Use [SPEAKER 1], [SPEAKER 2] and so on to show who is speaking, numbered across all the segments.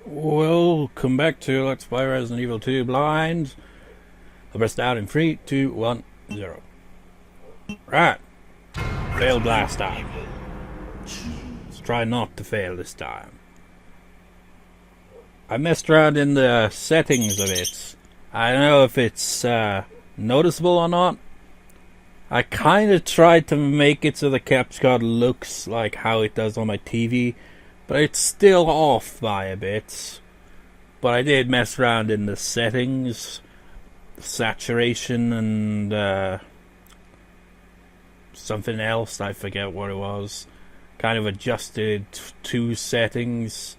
[SPEAKER 1] Welcome back to Let's Play Resident Evil 2 Blind. I'll press down in 3, 2, 1, 0. Right. Failed last time. Let's try not to fail this time. I messed around in the settings of it. I don't know if it's noticeable or not. I kind of tried to make it so the capture card looks like how it does on my TV. But it's still off by a bit. But I did mess around in the settings, saturation, and something else. I forget what it was. Kind of adjusted two settings.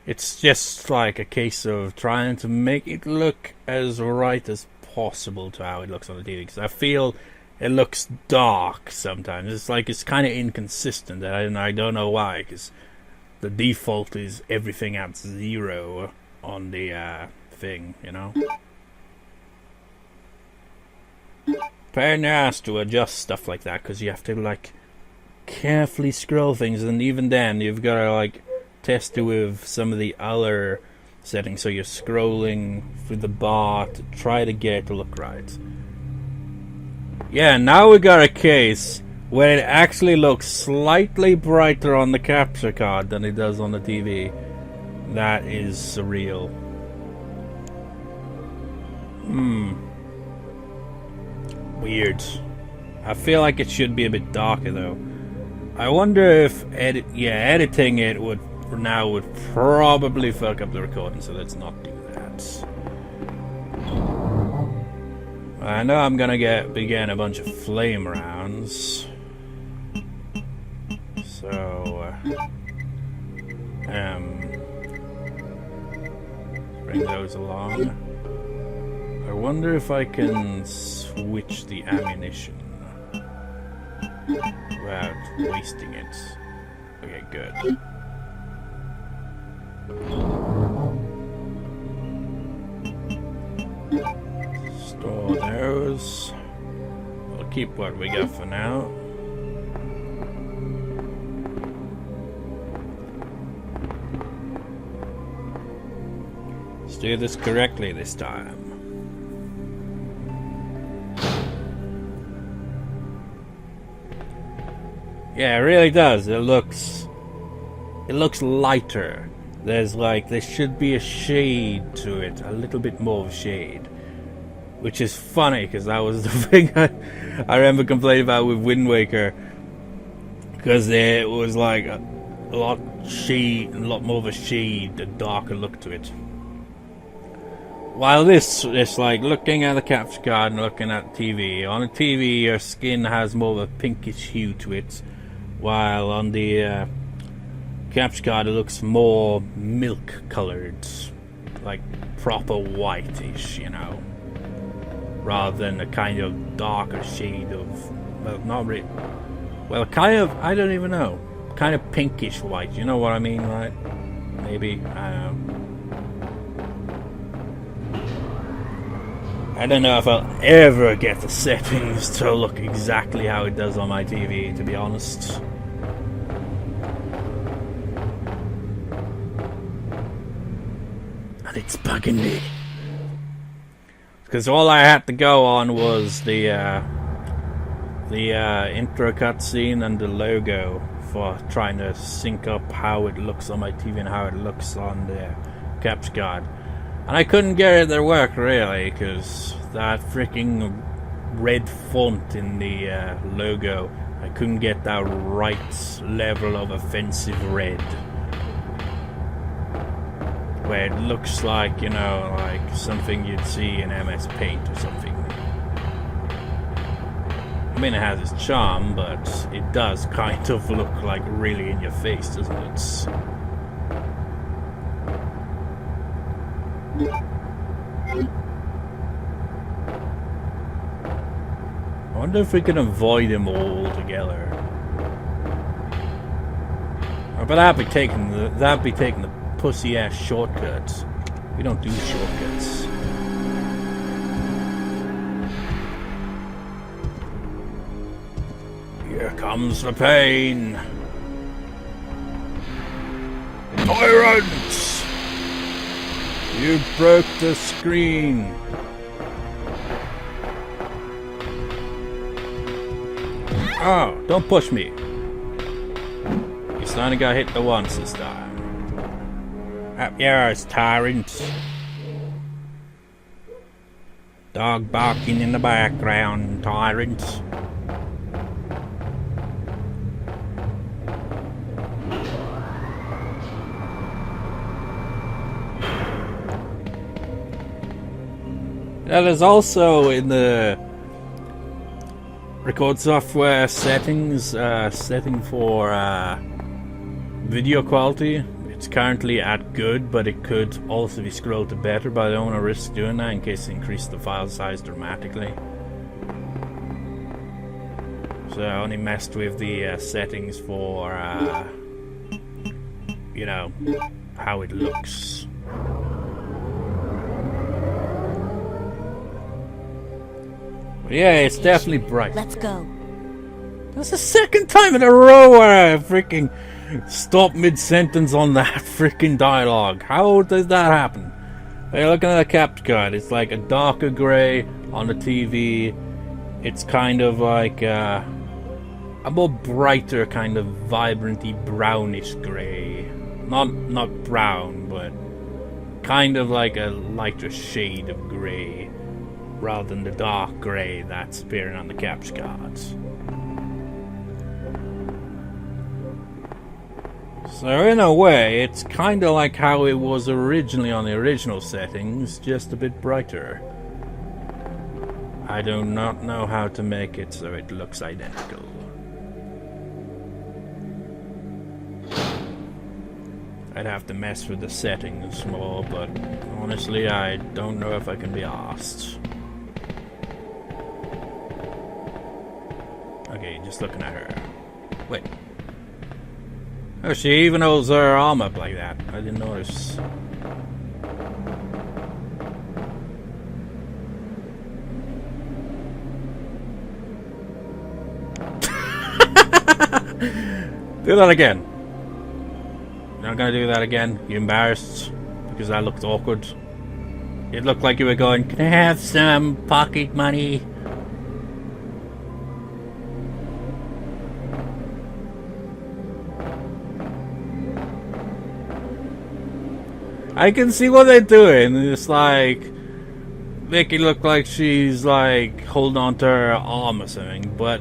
[SPEAKER 1] It's just like a case of trying to make it look as right as possible to how it looks on the TV. Because I feel it looks dark sometimes. It's like it's kind of inconsistent, and I don't know why. Because the default is everything at 0 on the thing, you know? Pain in the ass to adjust stuff like that, because you have to, like, carefully scroll things, and even then, you've got to, like, test it with some of the other settings, so you're scrolling through the bar to try to get it to look right. Yeah, now we got a case where it actually looks slightly brighter on the capture card than it does on the TV. That is surreal. Weird. I feel like it should be a bit darker though. I wonder if editing it would probably fuck up the recording, so let's not do that. I know I'm gonna be getting a bunch of flame rounds. So, bring those along. I wonder if I can switch the ammunition without wasting it. Okay, good. Store those. We'll keep what we got for now. Do this correctly this time. Yeah, it really does. It looks lighter. There should be a shade to it, a little bit more of a shade, which is funny because that was the thing I remember complaining about with Wind Waker, because it was like a lot more of a shade, a darker look to it. While this, it's like looking at the capture card and looking at the TV. On the TV, your skin has more of a pinkish hue to it, while on the capture card, it looks more milk-colored, like proper whitish, you know, rather than a kind of darker shade of, well, not really, well, kind of, I don't even know, kind of pinkish white. You know what I mean, right? Maybe, I don't know. I don't know if I'll ever get the settings to look exactly how it does on my TV, to be honest. And it's bugging me. Because all I had to go on was the intro cutscene and the logo for trying to sync up how it looks on my TV and how it looks on the capture card. And I couldn't get it to work, really, because that freaking red font in the logo, I couldn't get that right level of offensive red. Where it looks like, you know, like something you'd see in MS Paint or something. I mean, it has its charm, but it does kind of look like really in your face, doesn't it? I wonder if we can avoid him altogether. But that'd be taking the pussy ass shortcuts. We don't do shortcuts. Here comes the pain. Tyrants! You broke the screen. Oh, don't push me. You only got hit the once this time. Up yours, tyrants. Dog barking in the background, tyrants. That is also in the record software settings, setting for video quality. It's currently at good, but it could also be scrolled to better, but I don't want to risk doing that in case it increases the file size dramatically. So I only messed with the settings for, you know, how it looks. But yeah, it's definitely bright.
[SPEAKER 2] Let's go.
[SPEAKER 1] That's the second time in a row where I freaking stop mid-sentence on that freaking dialogue. How does that happen? You're looking at a capture card. It's like a darker grey on the TV. It's kind of like a more brighter, kind of vibranty brownish grey. Not brown, but kind of like a lighter shade of grey, rather than the dark grey that's appearing on the capture cards. So in a way, it's kind of like how it was originally on the original settings, just a bit brighter. I do not know how to make it so it looks identical. I'd have to mess with the settings more, but honestly, I don't know if I can be asked. Okay, just looking at her. Wait. Oh, she even holds her arm up like that. I didn't notice. Do that again. You're not gonna do that again? You embarrassed? Because that looked awkward. It looked like you were going, "Can I have some pocket money?" I can see what they're doing. It's like make it look like she's like holding on to her arm or something, but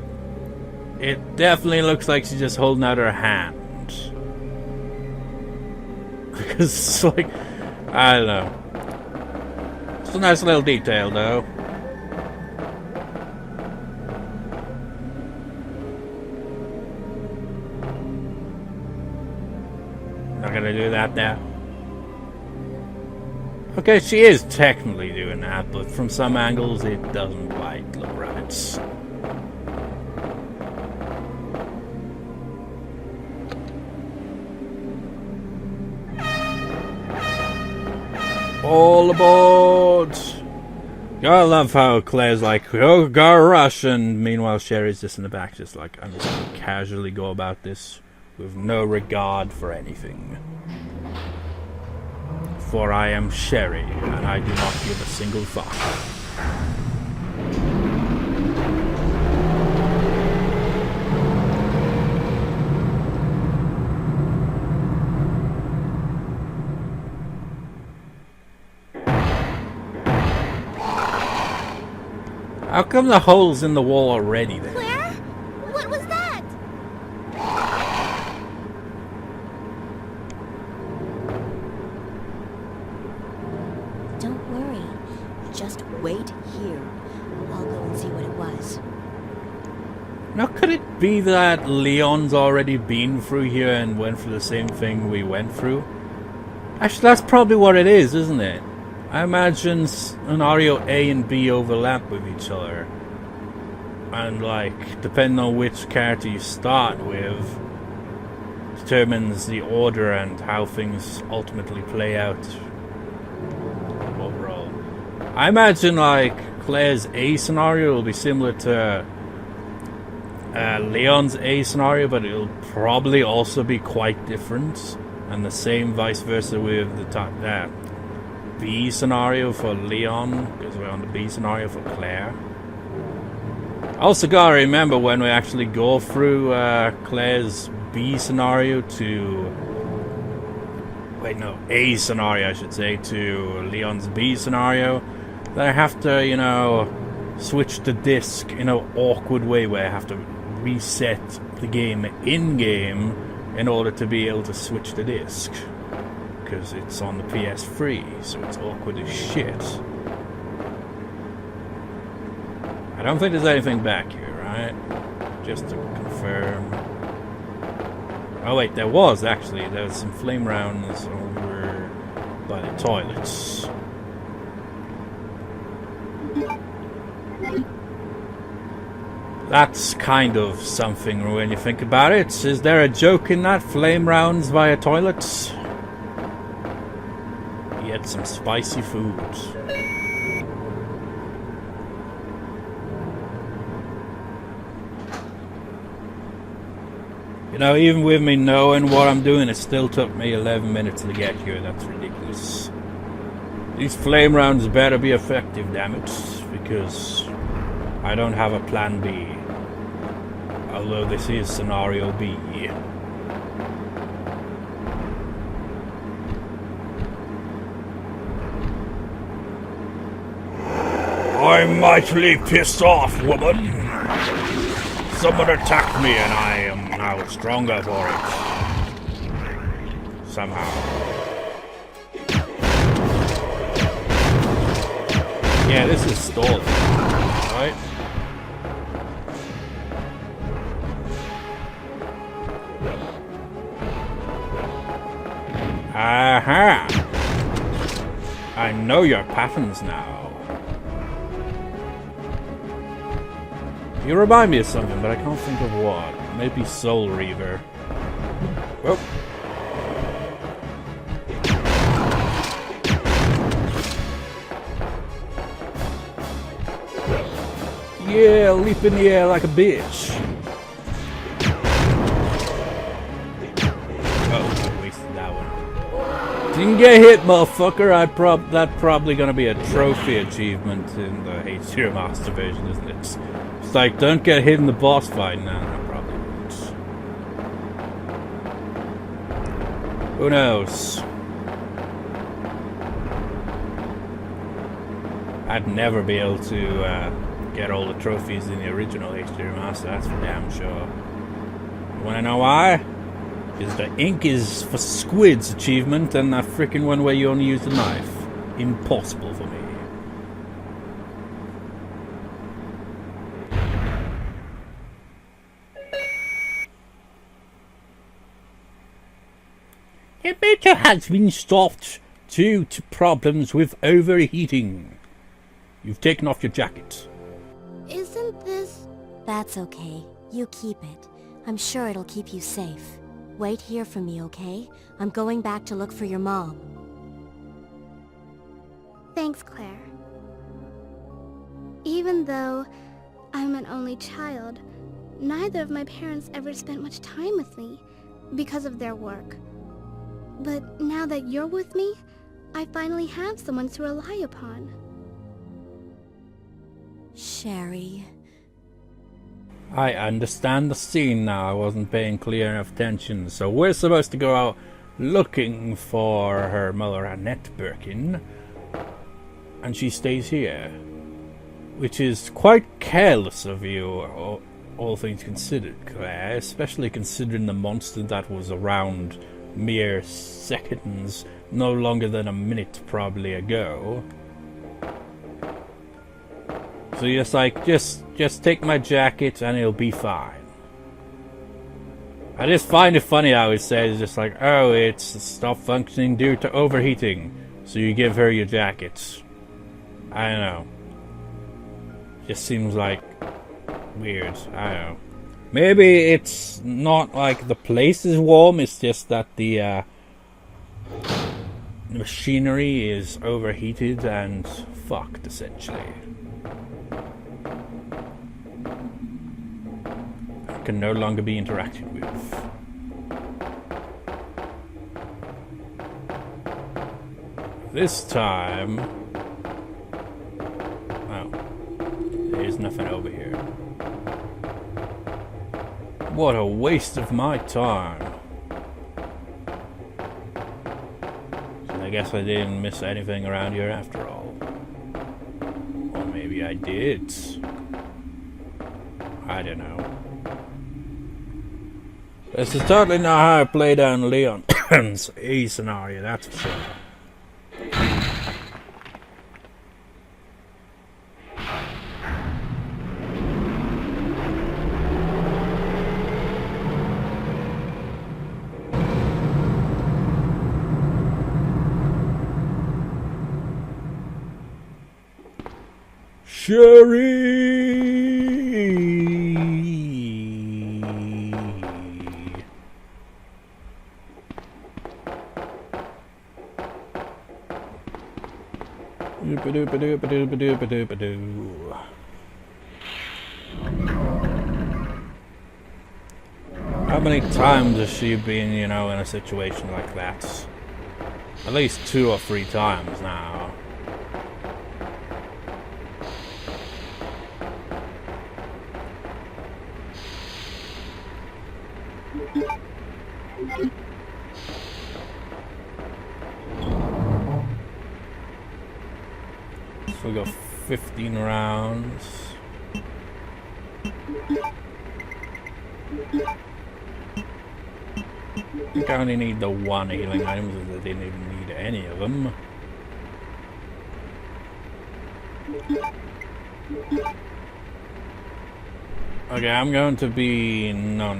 [SPEAKER 1] it definitely looks like she's just holding out her hand. Because it's like, I don't know. It's a nice little detail though. Not gonna do that now. Okay, she is technically doing that, but from some angles it doesn't quite look right. All aboard! Gotta love how Claire's like, "Oh, gotta rush," and meanwhile Sherry's just in the back, just like, "I'm just gonna casually go about this with no regard for anything. For I am Sherry, and I do not give a single fuck." How come the hole's in the wall already then?
[SPEAKER 2] Claire? What was that? Don't worry. Just wait here. I'll go and see what it was.
[SPEAKER 1] Now, could it be that Leon's already been through here and went through the same thing we went through? Actually, that's probably what it is, isn't it? I imagine scenario A and B overlap with each other. And, like, depending on which character you start with, determines the order and how things ultimately play out overall. I imagine, like, Claire's A scenario will be similar to Leon's A scenario, but it'll probably also be quite different. And the same vice versa with the B scenario for Leon, because we're on the B scenario for Claire. Also gotta remember when we actually go through Claire's B scenario to... Wait, no, A scenario I should say, to Leon's B scenario, that I have to, you know, switch the disc in an awkward way where I have to reset the game in-game in order to be able to switch the disc. Because it's on the PS3, so it's awkward as shit. I don't think there's anything back here, right? Just to confirm. Oh wait, there was actually. There was some flame rounds over by the toilets. That's kind of something when you think about it. Is there a joke in that? Flame rounds via toilets? Get some spicy food. You know, even with me knowing what I'm doing, it still took me 11 minutes to get here. That's ridiculous. These flame rounds better be effective, damn it, because I don't have a plan B. Although this is scenario B. I'm mightily pissed off, woman. Someone attacked me and I am now stronger for it. Somehow. Yeah, this is stalled, right? Aha! I know your patterns now. You remind me of something, but I can't think of what. Maybe Soul Reaver. Oh. Yeah, leap in the air like a bitch. Oh, I wasted that one. Didn't get hit, motherfucker. That's probably gonna be a trophy achievement in the H0 Master version, isn't it? It's like, don't get hit in the boss fight. No, probably won't. Who knows? I'd never be able to get all the trophies in the original H0 Master, that's for damn sure. You wanna know why? Because the ink is for squids achievement and that freaking one where you only use the knife. Impossible for me. The motor has been stopped due to problems with overheating. You've taken off your jacket.
[SPEAKER 2] Isn't this... That's okay. You keep it. I'm sure it'll keep you safe. Wait here for me, okay? I'm going back to look for your mom.
[SPEAKER 3] Thanks, Claire. Even though I'm an only child, neither of my parents ever spent much time with me because of their work. But now that you're with me, I finally have someone to rely upon.
[SPEAKER 2] Sherry...
[SPEAKER 1] I understand the scene now. I wasn't paying clear enough attention. So we're supposed to go out looking for her mother, Annette Birkin. And she stays here. Which is quite careless of you, all things considered, Claire. Especially considering the monster that was around mere seconds, no longer than a minute probably ago. So you're just like, just take my jacket and it'll be fine. I just find it funny how it says just like, oh, it's stopped functioning due to overheating. So you give her your jacket. I don't know. Just seems like weird. I don't know. Maybe it's not like the place is warm, it's just that the machinery is overheated and fucked, essentially. Can no longer be interacted with. This time... Oh. There's nothing over here. What a waste of my time. So I guess I didn't miss anything around here after all. Or maybe I did. I don't know. This is totally not how I play down Leon's A scenario, that's for sure. Sherry! Doop-a-doop-a-doop-a-doop-a-doop-a-doo. How many times has she been, you know, in a situation like that? At least 2 or 3 times now. So we got 15 rounds. I think I only need the 1 healing items, as I didn't even need any of them. Okay, I'm going to be... No.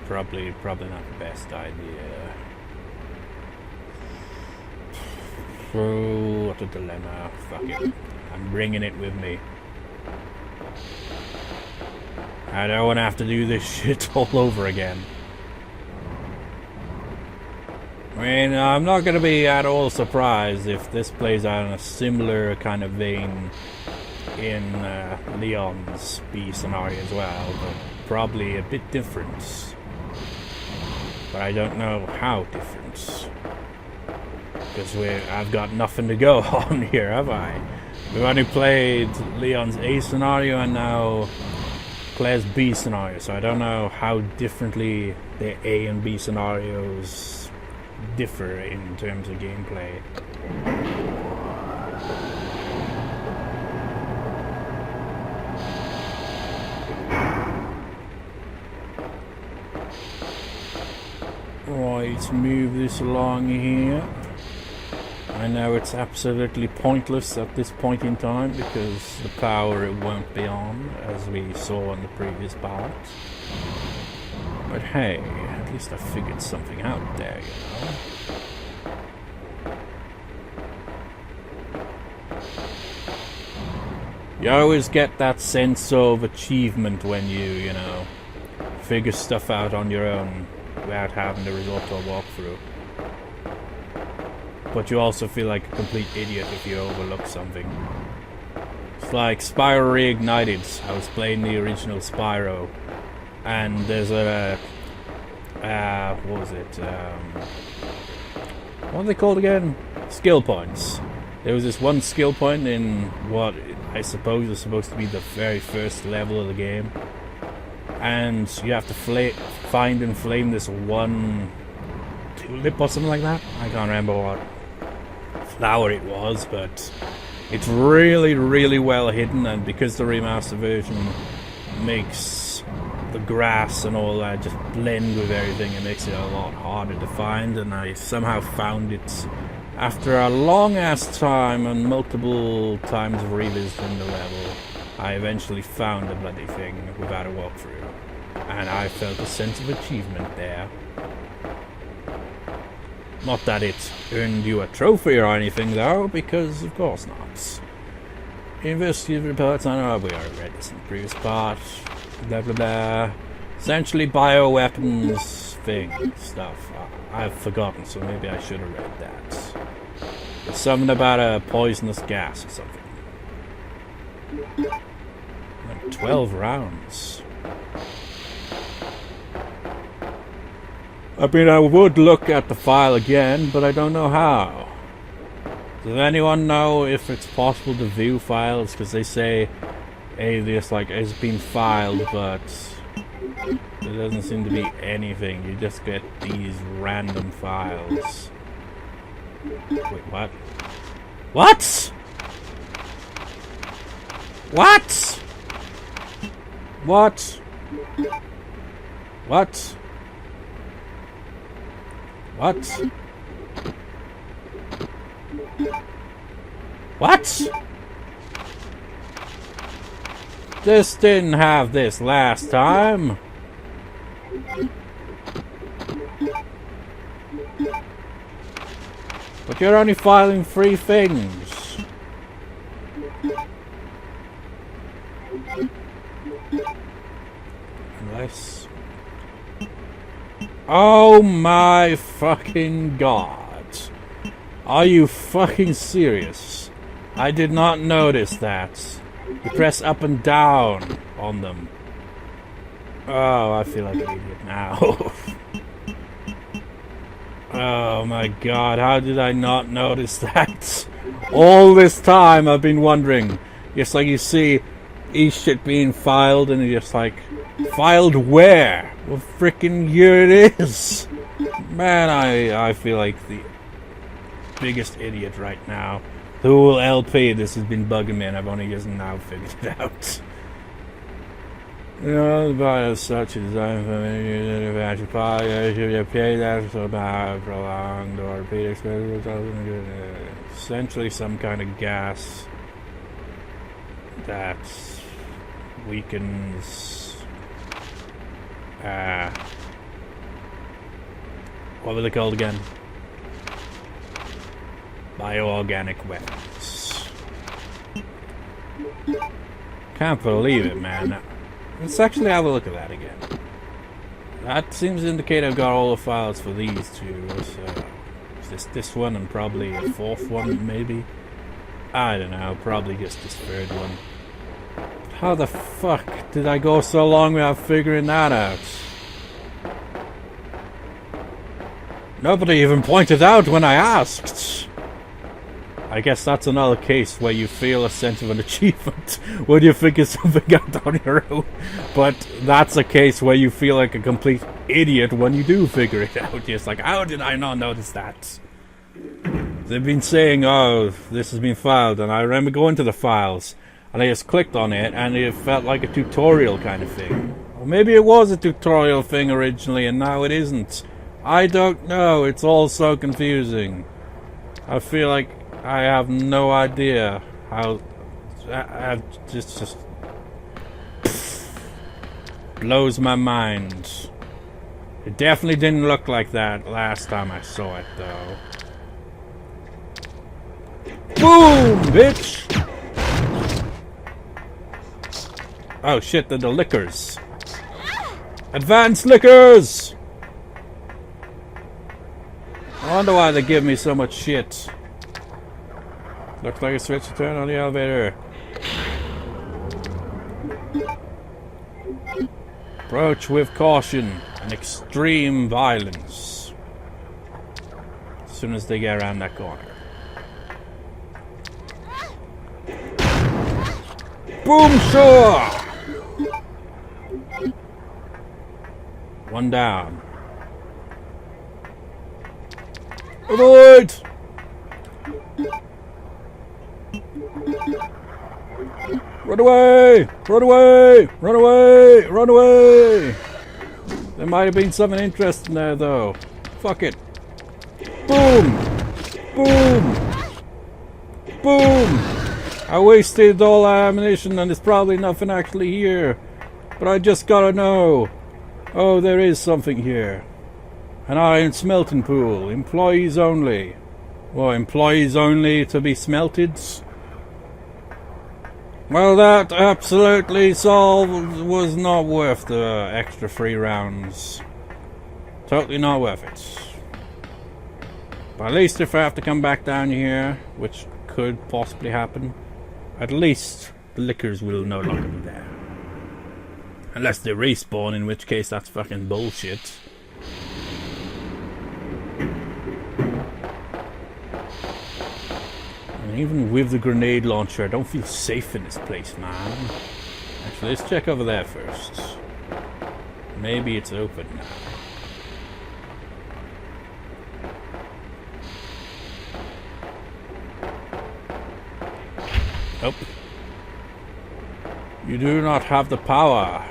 [SPEAKER 1] Probably not the best idea. Oh, what a dilemma. Fuck it. I'm bringing it with me. I don't want to have to do this shit all over again. I mean, I'm not going to be at all surprised if this plays out in a similar kind of vein in Leon's B scenario as well, but probably a bit different. But I don't know how different. Because I've got nothing to go on here, have I? We've only played Leon's A scenario and now Claire's B scenario, so I don't know how differently the A and B scenarios differ in terms of gameplay. Right, move this along here. I know it's absolutely pointless at this point in time because the power it won't be on, as we saw in the previous part. But hey, at least I figured something out there, you know. You always get that sense of achievement when you know, figure stuff out on your own without having to resort to a walkthrough. But you also feel like a complete idiot if you overlook something. It's like Spyro Reignited. I was playing the original Spyro, and there's a what was it? What are they called again? Skill points. There was this one skill point in what I suppose is supposed to be the very first level of the game, and you have to find and flame this one tulip or something like that. I can't remember what flower it was, but it's really, really well hidden, and because the remaster version makes the grass and all that just blend with everything, it makes it a lot harder to find, and I somehow found it after a long ass time and multiple times of revisiting the level. I eventually found the bloody thing without a walkthrough, and I felt a sense of achievement there. Not that it earned you a trophy or anything though, because of course not. Investigative reports, I know we already read this in the previous part. Blah blah blah. Essentially bioweapons thing stuff. I've forgotten, so maybe I should have read that. There's something about a poisonous gas or something. Like 12 rounds. I mean, I would look at the file again, but I don't know how. Does anyone know if it's possible to view files? Because they say, hey, this like has been filed, but there doesn't seem to be anything. You just get these random files. Wait, what? What? What? What? What? What? What? This didn't have this last time. But you're only filing 3 things. Unless... Oh my fucking god. Are you fucking serious? I did not notice that. You press up and down on them. Oh, I feel like an idiot now. Oh my god, how did I not notice that? All this time I've been wondering. Just like you see each shit being filed and you're just like, filed where? What freaking year it is? Man, I feel like the biggest idiot right now. The whole LP, this has been bugging me and I've only just now figured it out. You know, the body as such is designed for many years in advance. Probably should be paid after about prolonged or repeated exposure. Essentially some kind of gas that weakens what were they called again? Bioorganic weapons. Can't believe it, man. Let's actually have a look at that again. That seems to indicate I've got all the files for these two. So, is this one and probably a 4th one, maybe? I don't know, probably just this 3rd one. How the fuck did I go so long without figuring that out? Nobody even pointed out when I asked. I guess that's another case where you feel a sense of an achievement when you figure something out on your own. But that's a case where you feel like a complete idiot when you do figure it out. Just like, how did I not notice that? They've been saying, oh, this has been filed, and I remember going to the files, and I just clicked on it, and it felt like a tutorial kind of thing. Or maybe it was a tutorial thing originally, and now it isn't. I don't know, it's all so confusing. I feel like I have no idea how... I've just blows my mind. It definitely didn't look like that last time I saw it, though. Boom, bitch! Oh shit, they're the lickers. Advanced lickers! I wonder why they give me so much shit. Looks like a switch to turn on the elevator. Approach with caution and extreme violence. As soon as they get around that corner. Boom, sure! One down. Avoid! Run away! Run away! Run away! Run away! There might have been something interesting there, though. Fuck it. Boom! Boom! Boom! I wasted all our ammunition and there's probably nothing actually here. But I just gotta know. Oh, there is something here. An iron smelting pool. Employees only. Well, employees only to be smelted? Well, that absolutely was not worth the extra 3 rounds. Totally not worth it. But at least if I have to come back down here, which could possibly happen, at least the lickers will no longer be there. Unless they respawn, in which case that's fucking bullshit. And even with the grenade launcher, I don't feel safe in this place, man. Actually, let's check over there first. Maybe it's open now. Nope. You do not have the power.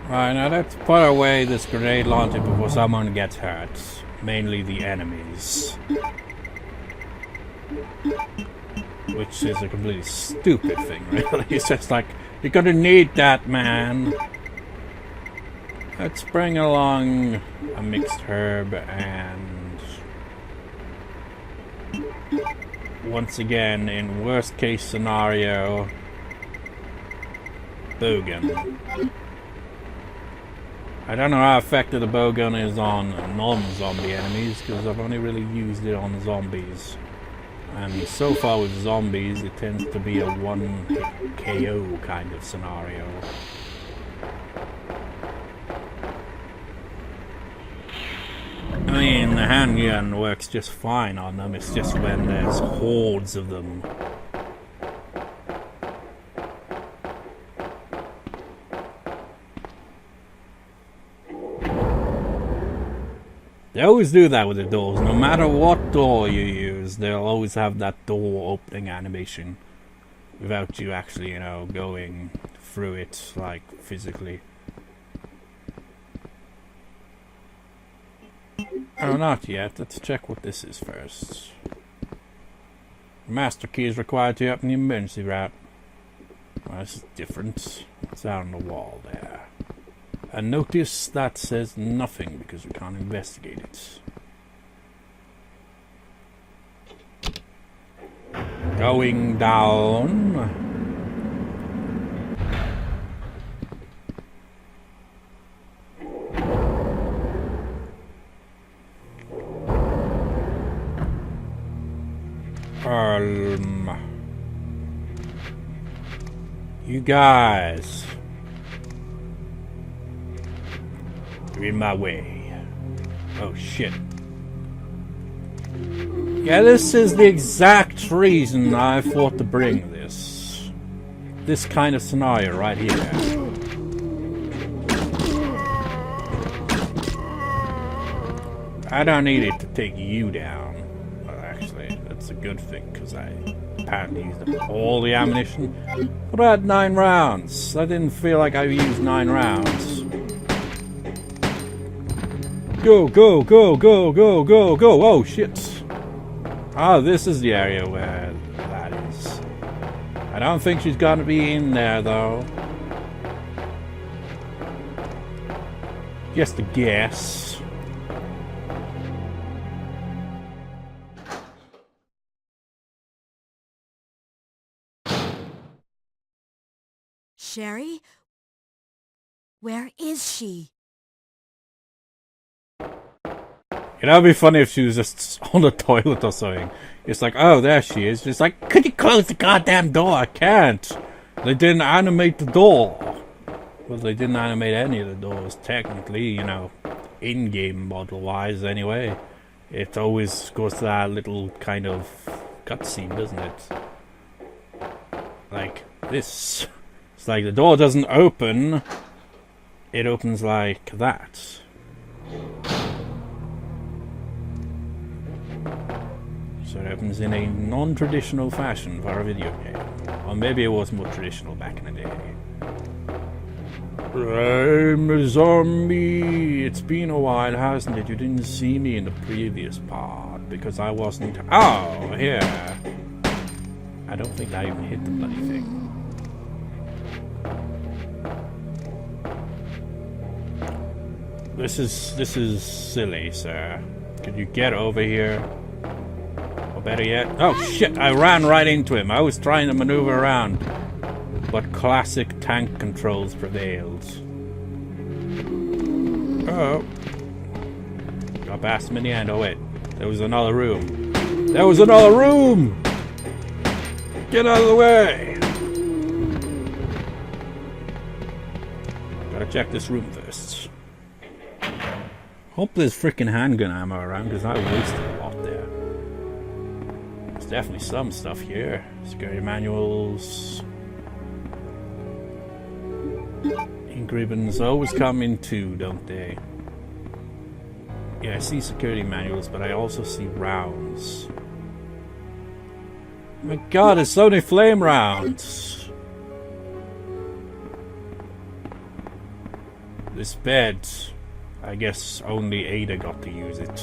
[SPEAKER 1] Right, now let's put away this grenade launcher before someone gets hurt. Mainly the enemies. Which is a completely stupid thing, really. It's just like, you're gonna need that, man. Let's bring along a mixed herb and... once again, in worst case scenario... bowgun. I don't know how effective the bowgun is on non-zombie enemies, because I've only really used it on zombies. And so far with zombies, it tends to be a one-hit KO kind of scenario. I mean, the handgun works just fine on them, it's just when there's hordes of them. They always do that with the doors. No matter what door you use, they'll always have that door opening animation. Without you actually, you know, going through it, like, physically. Oh, not yet. Let's check what this is first. Master key is required to open the emergency route. Well, this is different. It's out on the wall there. And notice that says nothing because we can't investigate it. Going down. You guys. You're in my way. Oh shit. Yeah, this is the exact reason I thought to bring this. This kind of scenario right here. I don't need it to take you down. Well, actually, that's a good thing, because I apparently used up all the ammunition. But I had 9 rounds. I didn't feel like I used 9 rounds. Go, go, go, go, go, go, go. Oh, shit. Oh, this is the area where that is. I don't think she's gonna be in there, though. Just a guess.
[SPEAKER 2] Sherry? Where is she?
[SPEAKER 1] It'd be funny if she was just on the toilet or something. It's like, oh, there she is. It's like, could you close the goddamn door? I can't. They didn't animate the door. Well, they didn't animate any of the doors, technically, you know, in-game model-wise anyway. It always goes to that little kind of cutscene, doesn't it? Like this. It's like the door doesn't open. It opens like that. So it opens in a non-traditional fashion for a video game. Or maybe it was more traditional back in the day. I'm a zombie. It's been a while, hasn't it? You didn't see me in the previous part because I wasn't... Oh, here. I don't think I even hit the bloody thing. This is silly, sir. Could you get over here? Or better yet... Oh, shit! I ran right into him. I was trying to maneuver around. But classic tank controls prevailed. Oh. Got past him in the end. Oh wait. There was another room. There was another room! Get out of the way! Gotta check this room first. Hope there's freaking handgun ammo around, because I wasted a lot there. There's definitely some stuff here. Security manuals. Ink ribbons always come in two, don't they? Yeah, I see security manuals, but I also see rounds. Oh my god, it's only flame rounds! This bed, I guess only Ada got to use it.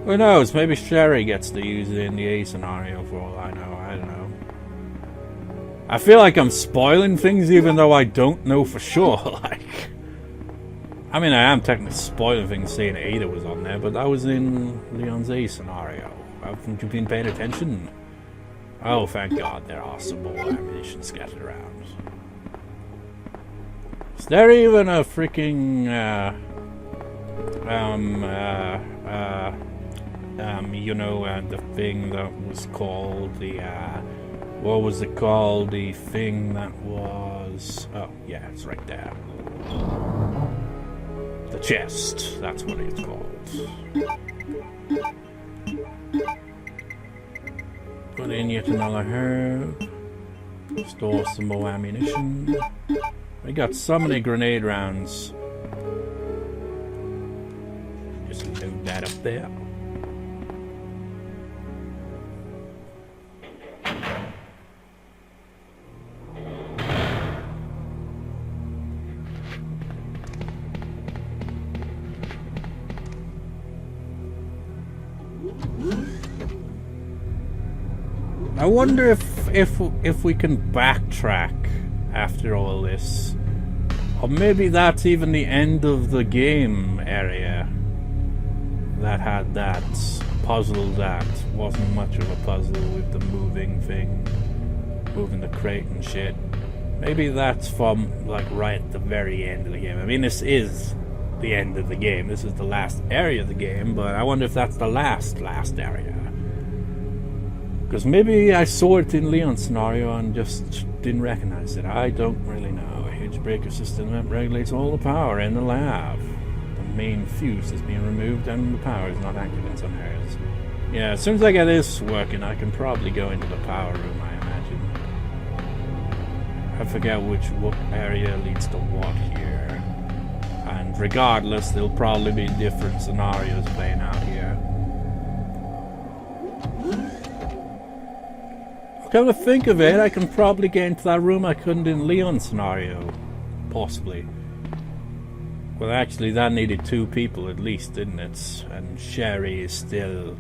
[SPEAKER 1] Who knows, maybe Sherry gets to use it in the A scenario for all I know, I don't know. I feel like I'm spoiling things even though I don't know for sure, like... I mean, I am technically spoiling things saying Ada was on there, but that was in Leon's A scenario. Haven't you been paying attention? Oh, thank God, there are some more ammunition scattered around. Is there even a freaking, you know, the thing that was called the, what was it called? The thing that was, oh, yeah, it's right there. The chest, that's what it's called. Put in yet another herb. Store some more ammunition. We got so many grenade rounds. Just load that up there. I wonder if we can backtrack after all this, or maybe that's even the end of the game area that had that puzzle that wasn't much of a puzzle with the moving thing, moving the crate and shit. Maybe that's from like right at the very end of the game. I mean, this is the end of the game. This is the last area of the game, but I wonder if that's the last area. Because maybe I saw it in Leon's scenario and just didn't recognize it. I don't really know. A huge breaker system that regulates all the power in the lab. The main fuse is being removed and the power is not active in some areas. Yeah, as soon as I get this working, I can probably go into the power room, I imagine. I forget what area leads to what here. And regardless, there'll probably be different scenarios playing out here. Come to think of it, I can probably get into that room I couldn't in Leon's scenario. Possibly. Well, actually, that needed 2 people at least, didn't it? And Sherry is still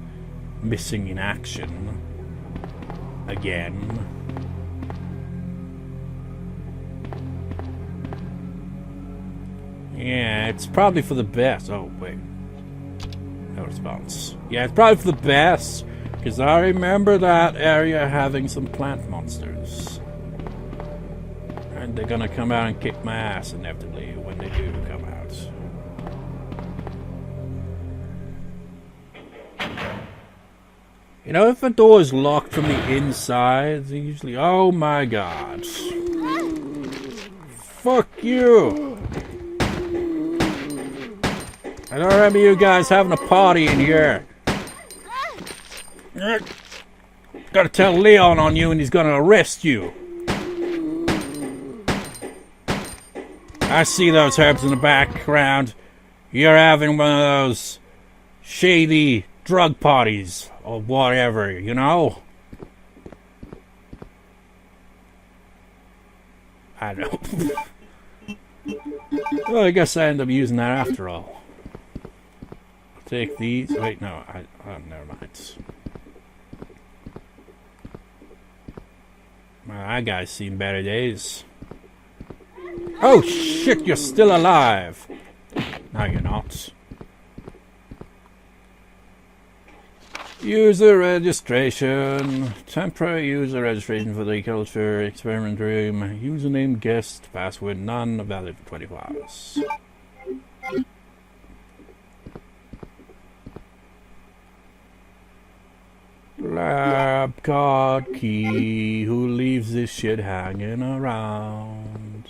[SPEAKER 1] missing in action. Again. Yeah, it's probably for the best. Oh, wait. No response. Yeah, it's probably for the best. Because I remember that area having some plant monsters. And they're gonna come out and kick my ass inevitably when they do come out. You know, if a door is locked from the inside, they usually... Oh my god. Fuck you! I don't remember you guys having a party in here. Gotta tell Leon on you and he's gonna arrest you. I see those herbs in the background. You're having one of those shady drug parties or whatever, you know? I don't know. Well, I guess I end up using that after all. I'll take these. Wait, no. Never mind. Well, that guy's seen better days. Oh shit, you're still alive! No, you're not. User registration. Temporary user registration for the culture experiment room. Username, guest, password none, valid for 24 hours. card key. Who leaves this shit hanging around?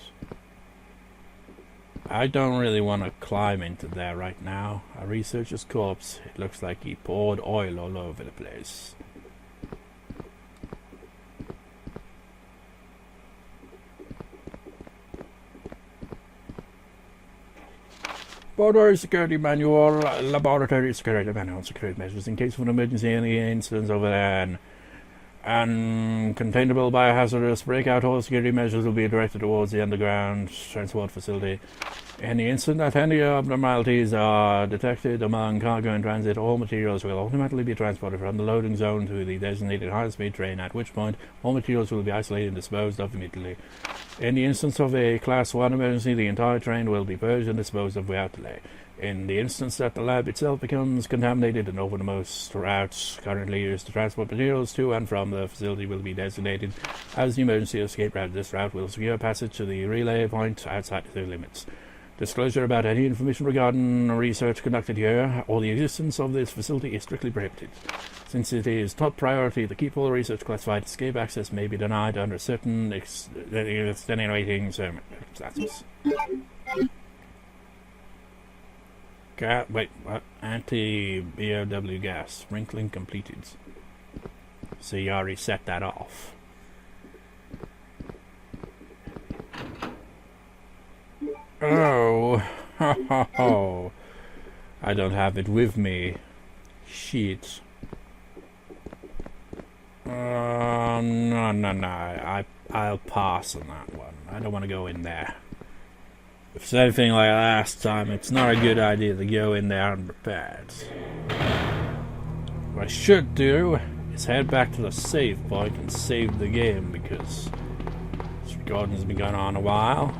[SPEAKER 1] I don't really want to climb into there right now. A researcher's corpse. It looks like he poured oil all over the place. Laboratory security manual, security measures in case of an emergency, any incidents over there, and containable biohazardous breakout. All security measures will be directed towards the underground transport facility. Any instant that any abnormalities are detected among cargo in transit, all materials will automatically be transported from the loading zone to the designated high-speed train, at which point all materials will be isolated and disposed of immediately. In the instance of a Class 1 emergency, the entire train will be purged and disposed of without delay. In the instance that the lab itself becomes contaminated, and over the most routes currently used to transport materials to and from the facility will be designated as the emergency escape route. This route will secure passage to the relay point outside the limits. Disclosure about any information regarding research conducted here or the existence of this facility is strictly prohibited. Since it is top priority to keep all research classified, escape access may be denied under certain extenuating circumstances. Wait, what? Anti-BOW gas. Sprinkling completed. So you already set that off. Oh, ho ho ho. I don't have it with me. Shit. No. I'll pass on that one. I don't want to go in there. If it's anything like last time, it's not a good idea to go in there unprepared. What I should do is head back to the save point and save the game, because this recording has been going on a while.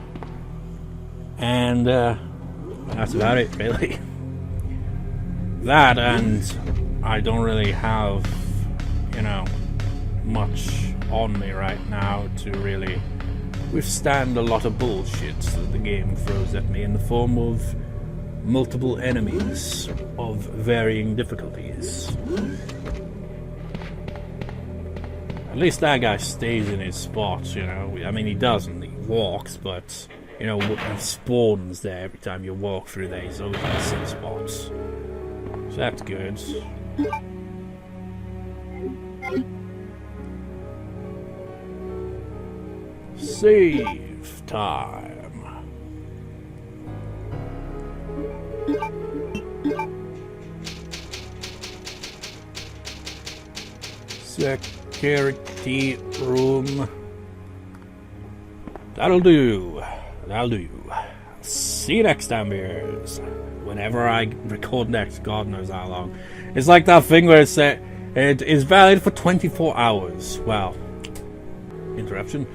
[SPEAKER 1] And that's about it, really. That, and I don't really have, much on me right now to really withstand a lot of bullshit that the game throws at me in the form of multiple enemies of varying difficulties. At least that guy stays in his spot, I mean, he doesn't, he walks, but he spawns there every time you walk through there. He's always in the same spots. So that's good. Save time. Security room. That'll do. See you next time, viewers. Whenever I record next, God knows how long. It's like that thing where it said it is valid for 24 hours. Well, interruption.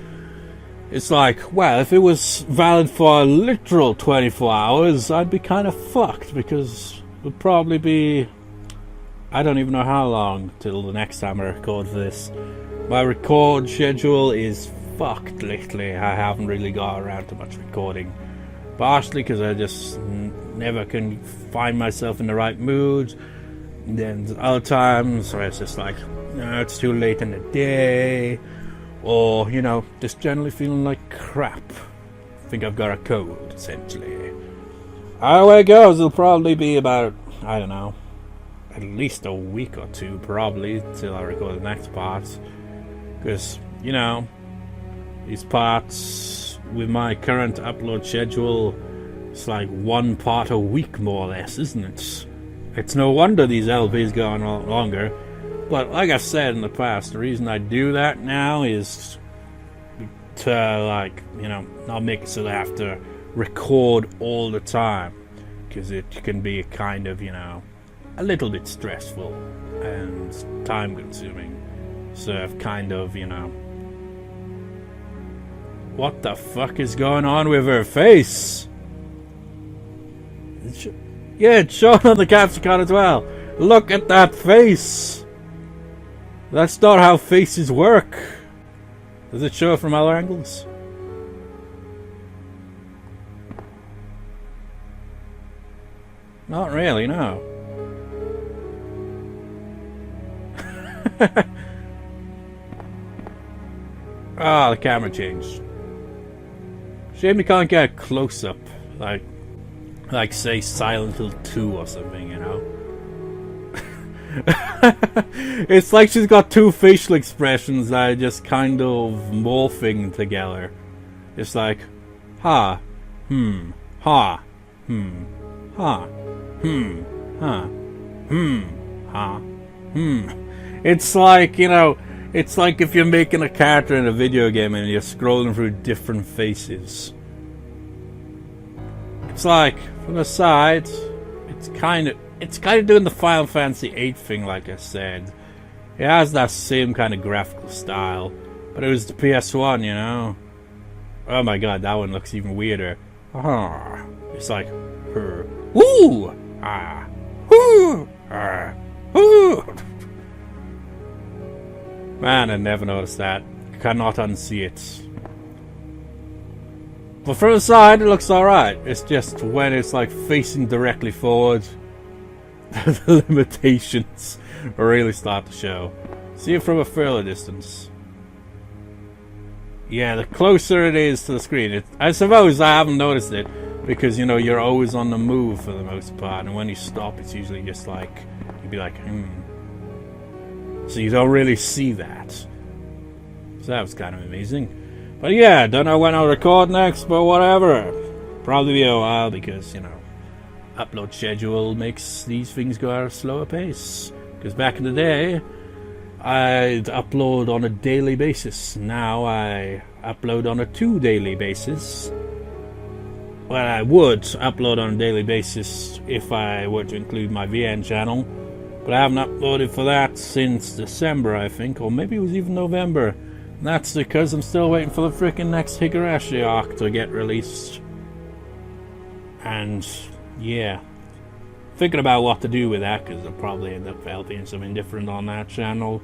[SPEAKER 1] It's like, well, if it was valid for a literal 24 hours, I'd be kind of fucked, because it would probably be, I don't even know how long till the next time I record this. My record schedule is fucked lately. I haven't really got around to much recording. Partially because I just never can find myself in the right mood. And then other times where it's just like, no, it's too late in the day. Or, just generally feeling like crap. I think I've got a cold, essentially. Either way it goes, it'll probably be about, I don't know, at least a week or two, probably, till I record the next part. Because, these parts, with my current upload schedule, it's like one part a week, more or less, isn't it? It's no wonder these LPs go on a lot longer. But like I've said in the past, the reason I do that now is to, not make it so that I have to record all the time. Because it can be kind of, a little bit stressful and time-consuming. So I've kind of, what the fuck is going on with her face? Yeah, it's shown on the capture card as well. Look at that face! That's not how faces work. Does it show from other angles? Not really, no. Ah, the camera changed. Shame you can't get a close-up. Like say Silent Hill 2 or something, you know? It's like she's got two facial expressions that are just kind of morphing together. It's like, ha, ha, ha, ha, ha, It's like, you know, it's like if you're making a character in a video game and you're scrolling through different faces. It's like, from the side, it's kind of doing the Final Fantasy VIII thing, like I said. It has that same kind of graphical style, but it was the PS1, you know. Oh my god, that one looks even weirder. It's like, woo, woo, woo. Man, I never noticed that. Cannot unsee it. But from the side, it looks alright. It's just when it's like facing directly forward, the limitations really start to show. See it from a further distance. Yeah, the closer it is to the screen, I suppose I haven't noticed it because, you know, you're always on the move for the most part, and when you stop, it's usually just like, you'd be like, So you don't really see that. So that was kind of amazing. But yeah, don't know when I'll record next, but whatever. Probably be a while because, you know, upload schedule makes these things go at a slower pace. Because back in the day, I'd upload on a daily basis. Now I upload on a 2 daily basis. Well, I would upload on a daily basis if I were to include my VN channel. But I haven't uploaded for that since December, I think. Or maybe it was even November. And that's because I'm still waiting for the freaking next Higurashi arc to get released. And, yeah. Thinking about what to do with that, because I'll probably end up helping something different on that channel.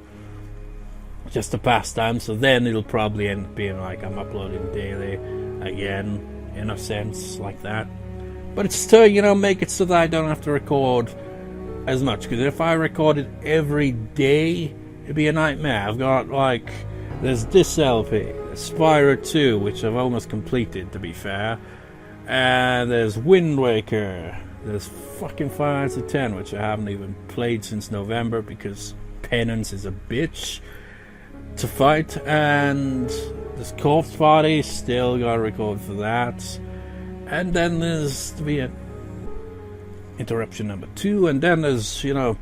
[SPEAKER 1] Just to pass time, so then it'll probably end up being like I'm uploading daily again, in a sense, like that. But it's still, you know, make it so that I don't have to record as much, because if I recorded every day, it'd be a nightmare. I've got, like, there's this LP, Spyro 2, which I've almost completed, to be fair, and there's Wind Waker, there's fucking Final Fantasy X, which I haven't even played since November, because Penance is a bitch to fight, and there's Corpse Party, still gotta record for that, and then there's to be a interruption number 2, and then there's, you know,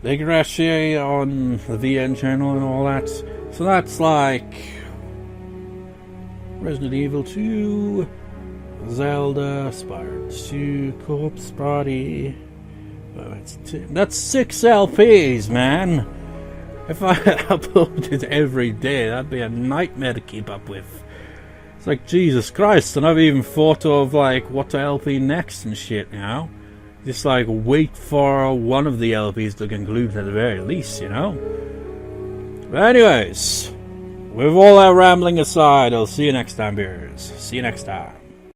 [SPEAKER 1] the Higurashi on the VN channel and all that. So that's like Resident Evil 2, Zelda, Spyro 2, Corpse Party. That's 6 LPs, man. If I uploaded every day, that'd be a nightmare to keep up with. It's like, Jesus Christ, and I've even thought of like what to LP next and shit, you know? Just like wait for one of the LPs to conclude at the very least, you know? But anyways, with all that rambling aside, I'll see you next time, viewers. See you next time.